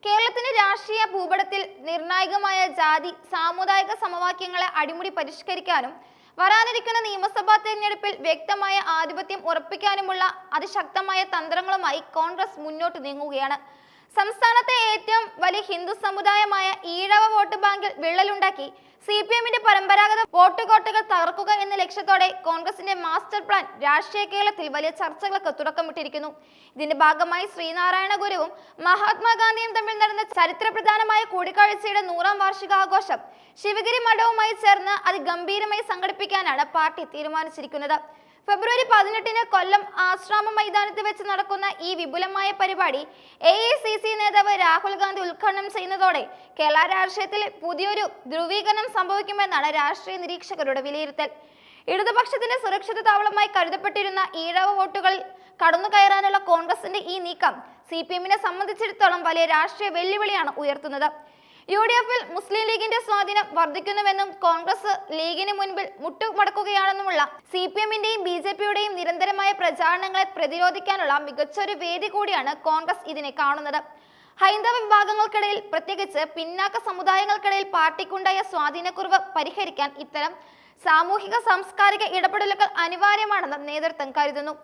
കേരളത്തിന്റെ രാഷ്ട്രീയ ഭൂപടത്തിൽ നിർണായകമായ ജാതി സാമുദായിക സമവാക്യങ്ങളെ അടിമുടി പരിഷ്കരിക്കാനും വരാനിരിക്കുന്ന നിയമസഭാ തെരഞ്ഞെടുപ്പിൽ വ്യക്തമായ ആധിപത്യം ഉറപ്പിക്കാനുമുള്ള അതിശക്തമായ തന്ത്രങ്ങളുമായി കോൺഗ്രസ് മുന്നോട്ട് നീങ്ങുകയാണ്. സംസ്ഥാനത്തെ ഏറ്റവും വലിയ ഹിന്ദു സമുദായമായ ഈഴവ വോട്ട് ബാങ്കിൽ വിള്ളലുണ്ടാക്കി CPMന്റെ പരമ്പരാഗത വോട്ട് കോട്ടകൾ തകർക്കുക എന്ന ലക്ഷ്യത്തോടെ കോൺഗ്രസിന്റെ മാസ്റ്റർ പ്ലാൻ രാഷ്ട്രീയ കേരളത്തിൽ വലിയ ചർച്ചകൾക്ക് തുടക്കമിട്ടിരിക്കുന്നു. ഇതിന്റെ ഭാഗമായി ശ്രീനാരായണ ഗുരുവും മഹാത്മാഗാന്ധിയും തമ്മിൽ നടന്ന ചരിത്രപ്രധാനമായ കൂടിക്കാഴ്ചയുടെ 100ാം വാർഷികാഘോഷം ശിവഗിരി മഠവുമായി ചേർന്ന് അതിഗംഭീരമായി സംഘടിപ്പിക്കാനാണ് പാർട്ടി തീരുമാനിച്ചിരിക്കുന്നത്. ഫെബ്രുവരി 18-ന് കൊല്ലം ആശ്രാമ മൈതാനത്ത് വെച്ച് നടക്കുന്ന ഈ വിപുലമായ പരിപാടി AICC നേതാവ് രാഹുൽ ഗാന്ധി ഉദ്ഘാടനം ചെയ്യുന്നതോടെ കേരള രാഷ്ട്രീയത്തിൽ പുതിയൊരു ധ്രുവീകരണം സംഭവിക്കുമെന്നാണ് രാഷ്ട്രീയ നിരീക്ഷകരുടെ വിലയിരുത്തൽ. ഇടതുപക്ഷത്തിന്റെ സുരക്ഷിത താവളമായി കരുതപ്പെട്ടിരുന്ന ഈഴവ വോട്ടുകളിൽ കടന്നു കയറാനുള്ള കോൺഗ്രസിന്റെ ഈ നീക്കം CPMനെ സംബന്ധിച്ചിടത്തോളം വലിയ രാഷ്ട്രീയ വെല്ലുവിളിയാണ് ഉയർത്തുന്നത്. UDF-ൽ മുസ്ലിം ലീഗിന്റെ സ്വാധീനം വർദ്ധിക്കുന്നുവെന്നും കോൺഗ്രസ് ലീഗിന് മുൻപിൽ മുട്ടുമടക്കുകയാണെന്നുമുള്ള CPMന്റെയും BJPയുടെയും നിരന്തരമായ പ്രചാരണങ്ങളെ പ്രതിരോധിക്കാനുള്ള മികച്ചൊരു വേദി കൂടിയാണ് കോൺഗ്രസ് ഇതിനെ കാണുന്നത്. ഹൈന്ദവ വിഭാഗങ്ങൾക്കിടയിൽ, പ്രത്യേകിച്ച് പിന്നാക്ക സമുദായങ്ങൾക്കിടയിൽ പാർട്ടിക്കുണ്ടായ സ്വാധീനക്കുറവ് പരിഹരിക്കാൻ ഇത്തരം സാമൂഹിക സാംസ്കാരിക ഇടപെടലുകൾ അനിവാര്യമാണെന്ന് നേതൃത്വം കരുതുന്നു.